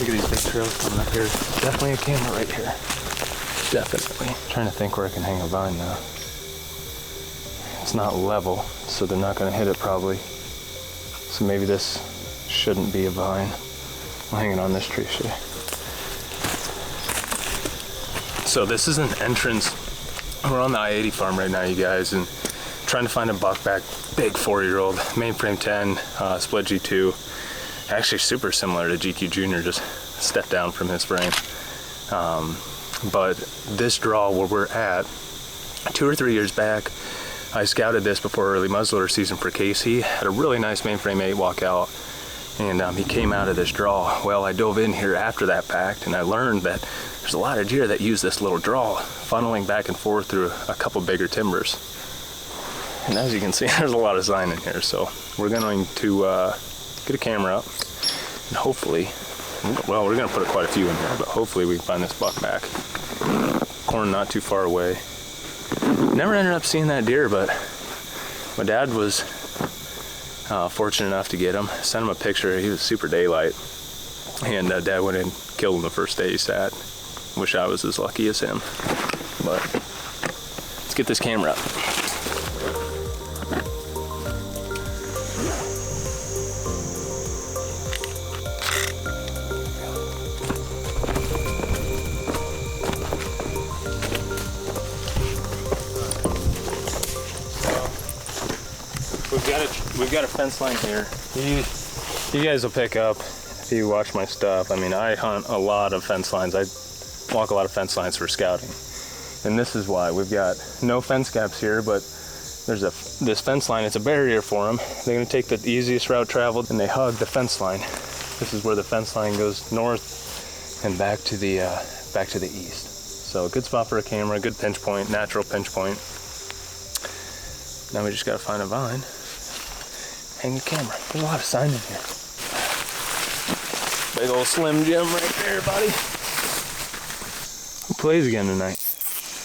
Look at these big trails coming up here. Definitely a camera right here. Definitely. I'm trying to think where I can hang a vine now. It's not level, so they're not going to hit it probably. So maybe this shouldn't be a vine. I'll hang it on this tree shade. So this is an entrance. We're on the I-80 farm right now, you guys, and trying to find a buckback, big 4-year-old, mainframe 10, split G2. Actually super similar to GQ Junior, just stepped down from his frame. But this draw where we're at, 2 or 3 years back, I scouted this before early muzzleloader season for Casey. Had a really nice mainframe 8 walkout, and he came out of this draw. Well, I dove in here after that packed, and I learned that there's a lot of deer that use this little draw, funneling back and forth through a couple bigger timbers. And as you can see, there's a lot of sign in here, so we're going to get a camera up, and hopefully, well, we're going to put quite a few in here, but hopefully we can find this buck back. Corn not too far away. Never ended up seeing that deer, but my dad was fortunate enough to get him. Sent him a picture. He was super daylight, and Dad went and killed him the first day he sat. Wish I was as lucky as him, but let's get this camera up. We've got a fence line here. You guys will pick up if you watch my stuff. I mean, I hunt a lot of fence lines. I walk a lot of fence lines for scouting. And this is why. We've got no fence gaps here, but there's this fence line. It's a barrier for them. They're going to take the easiest route traveled, and they hug the fence line. This is where the fence line goes north and back to the east. So a good spot for a camera, good pinch point, natural pinch point. Now we just got to find a vine. Hang the camera. There's a lot of sign in here. Big old Slim Jim right there, buddy. Who plays again tonight?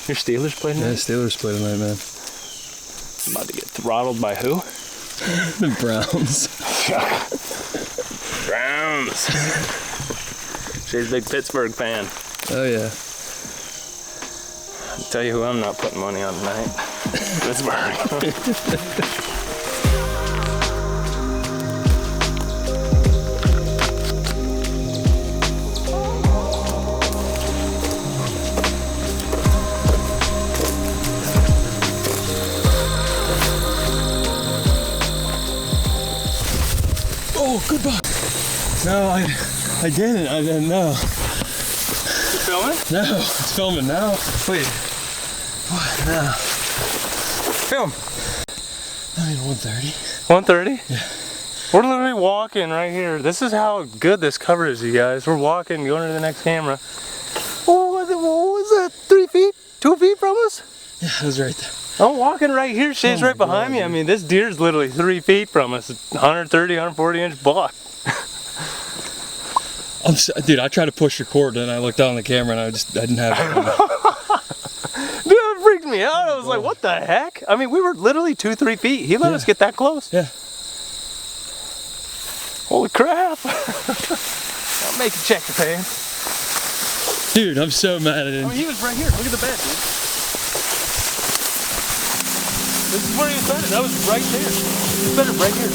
Your Steelers play tonight? Yeah, Steelers play tonight, man. About to get throttled by who? The Browns. Browns. She's a big Pittsburgh fan. Oh, yeah. I'll tell you who I'm not putting money on tonight. Pittsburgh. Oh, good buck. No, I didn't know. You filming? No, it's filming now. Wait. What? No. Film. I mean, 130. 130? Yeah. We're literally walking right here. This is how good this cover is, you guys. We're walking, going to the next camera. What was that? 3 feet? 2 feet from us? Yeah, it was right there. I'm walking right here. Shay's right behind me. I mean, this deer's literally 3 feet from us. 130, 140 inch buck. Dude, I tried to push record, and I looked down the camera, and I didn't have it. Dude, it freaked me out. I was like, what the heck? I mean, we were literally 2-3 feet. He let us get that close. Yeah. Holy crap. I'll make you check the pants. Dude, I'm so mad at him. Oh, he was right here. Look at the bed, dude. This is where he was better. That was right there. He was better right here.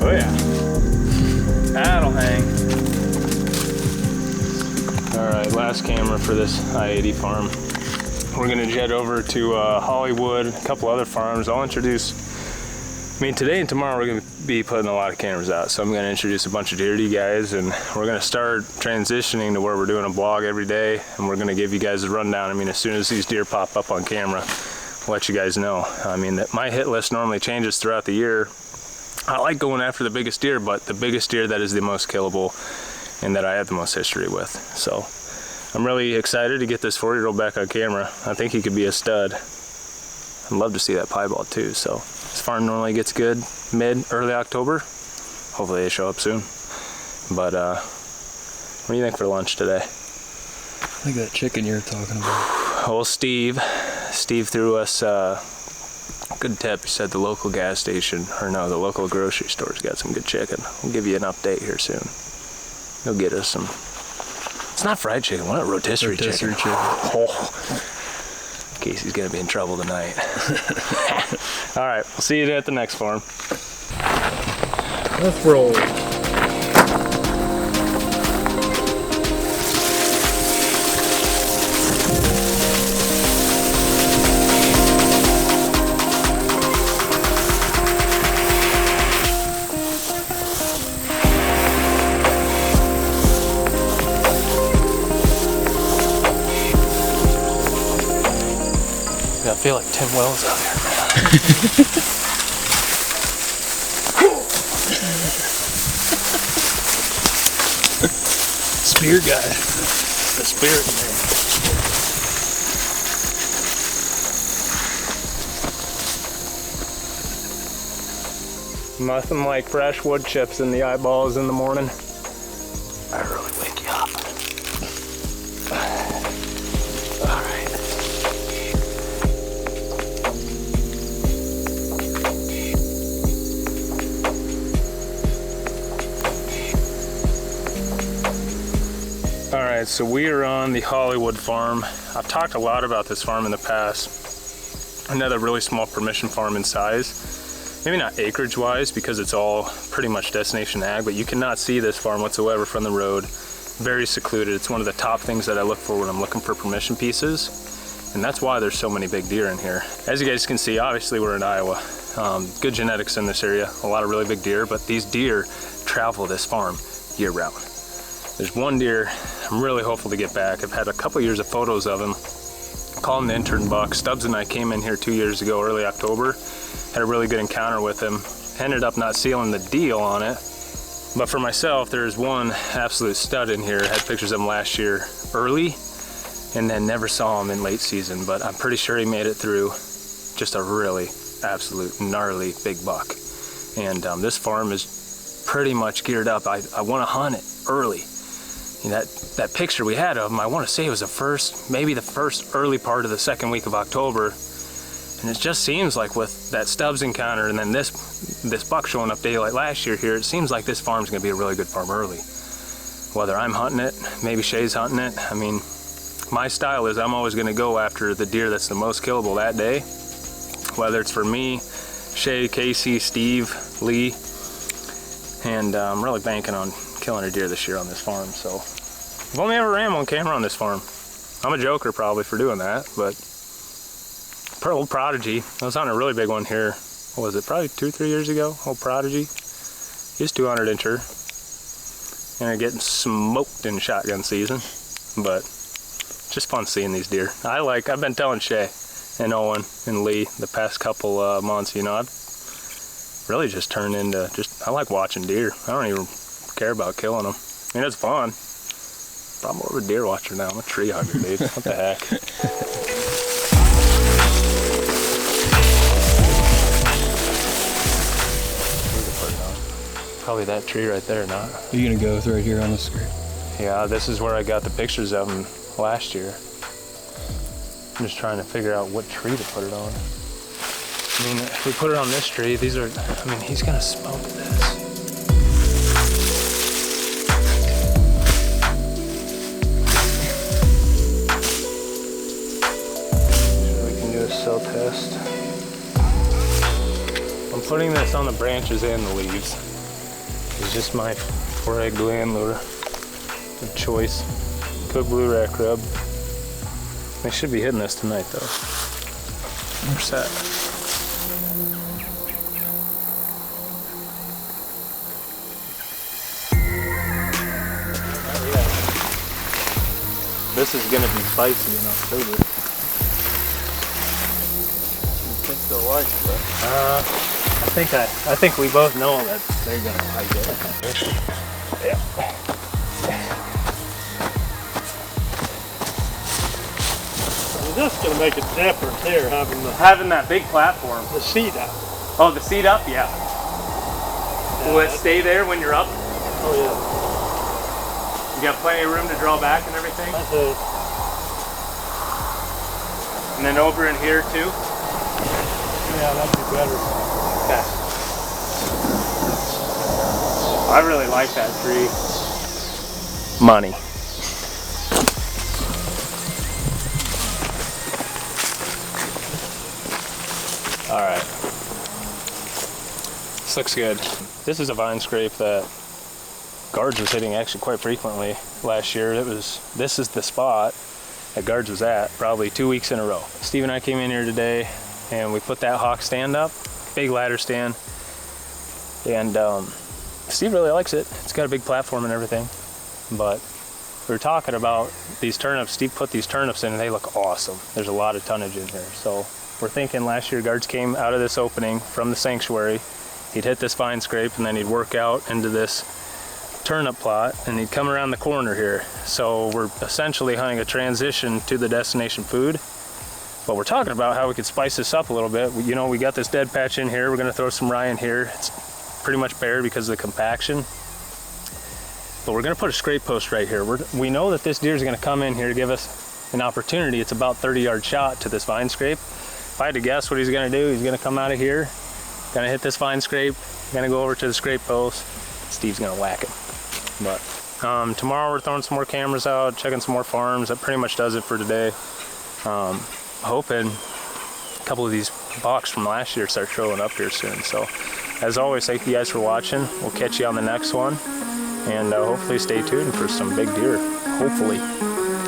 Oh yeah. That'll hang. Alright, last camera for this I-80 farm. We're going to jet over to Hollywood, a couple other farms. I'll introduce, I mean, today and tomorrow we're going to be putting a lot of cameras out, so I'm going to introduce a bunch of deer to you guys, and we're going to start transitioning to where we're doing a vlog every day, and we're going to give you guys a rundown. I mean, as soon as these deer pop up on camera, I'll let you guys know. I mean, my hit list normally changes throughout the year. I like going after the biggest deer, but the biggest deer that is the most killable and that I have the most history with. So I'm really excited to get this 4-year-old back on camera. I think he could be a stud. I'd love to see that piebald too. So this farm normally gets good early October. hopefully they show up soon. But what do you think for lunch today? I think that chicken you're talking about. Well, Steve threw us a good tip. He said the local gas station, or no, the local grocery store's got some good chicken. We'll give you an update here soon. He'll get us some. It's not fried chicken. What? Rotisserie chicken. Oh. Casey's gonna be in trouble tonight. All right, we'll see you at the next farm. Let's roll. I feel like Tim Wells out here, man. Spear guy. The spirit man. Nothing like fresh wood chips in the eyeballs in the morning. I really wake you up. All right. Alright, so we are on the Hollywood farm. I've talked a lot about this farm in the past. Another really small permission farm in size. Maybe not acreage wise because it's all pretty much destination ag, but you cannot see this farm whatsoever from the road. Very secluded. It's one of the top things that I look for when I'm looking for permission pieces. And that's why there's so many big deer in here. As you guys can see, obviously we're in Iowa. Good genetics in this area, a lot of really big deer, but these deer travel this farm year round. There's one deer I'm really hopeful to get back. I've had a couple years of photos of him. Call him the intern buck. Stubbs and I came in here 2 years ago, early October. Had a really good encounter with him. Ended up not sealing the deal on it. But for myself, there's one absolute stud in here. I had pictures of him last year early and then never saw him in late season. But I'm pretty sure he made it through. Just a really absolute gnarly big buck. And this farm is pretty much geared up. I want to hunt it early. You know, that picture we had of him, I want to say it was maybe the first early part of the second week of October. And it just seems like with that Stubbs encounter and then this buck showing up daylight last year here, it seems like this farm's going to be a really good farm early. Whether I'm hunting it, maybe Shay's hunting it. I mean, my style is I'm always going to go after the deer that's the most killable that day. Whether it's for me, Shay, Casey, Steve, Lee. And I'm really banking on killing a deer this year on this farm. So I've only ever ran one camera on this farm. I'm a joker probably for doing that, but old Prodigy. I was hunting a really big one here. What was it? Probably 2-3 years ago. Old Prodigy. He's 200 incher. And they're getting smoked in shotgun season, but it's just fun seeing these deer. I've been telling Shay and Owen and Lee the past couple months, you know, I've really just turned into I like watching deer. I don't even care about killing them. I mean, it's fun. But I'm more of a deer watcher now. I'm a tree hugger, dude. What the heck? Probably that tree right there, not? You're gonna go with right here on the screen. Yeah, this is where I got the pictures of him last year. I'm just trying to figure out what tree to put it on. I mean, if we put it on this tree, he's gonna smoke this. So we can do a cell test. I'm putting this on the branches and the leaves. It's just my 4-egg blue lure of choice. Cooked blue rack rub. They should be hitting this tonight though. Where's that? This is gonna be spicy in October. I think they'll like it, but I think we both know that they're gonna like it. Yeah. Well, that's gonna make a difference here, having that big platform. the seat up. Oh, the seat up, yeah. Will it stay there when you're up? Oh yeah. You got plenty of room to draw back and everything? That's it. And then over in here too? Yeah, that'd be better. Okay. I really like that tree. Money. All right. This looks good. This is a vine scrape that Gaurds was hitting actually quite frequently last year. This is the spot that Gaurds was at probably 2 weeks in a row. Steve and I came in here today and we put that hawk stand up, big ladder stand, and Steve really likes it. It's got a big platform and everything, but we were talking about these turnips. Steve put these turnips in and they look awesome. There's a lot of tonnage in here. So we're thinking last year Gaurds came out of this opening from the sanctuary. He'd hit this vine scrape and then he'd work out into this turnip plot and he'd come around the corner here. So we're essentially hunting a transition to the destination food. But we're talking about how we could spice this up a little bit. You know, we got this dead patch in here. We're gonna throw some rye in here. It's pretty much bare because of the compaction. But we're gonna put a scrape post right here. We know that this deer is gonna come in here, give us an opportunity. It's about 30-yard shot to this vine scrape. If I had to guess what he's gonna do, he's gonna come out of here, gonna hit this vine scrape, gonna go over to the scrape post. Steve's gonna whack it. But tomorrow we're throwing some more cameras out, checking some more farms. That pretty much does it for today. Hoping a couple of these bucks from last year start showing up here soon. So as always, thank you guys for watching. We'll catch you on the next one, and hopefully stay tuned for some big deer. Hopefully,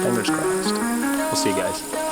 fingers crossed. We'll see you guys.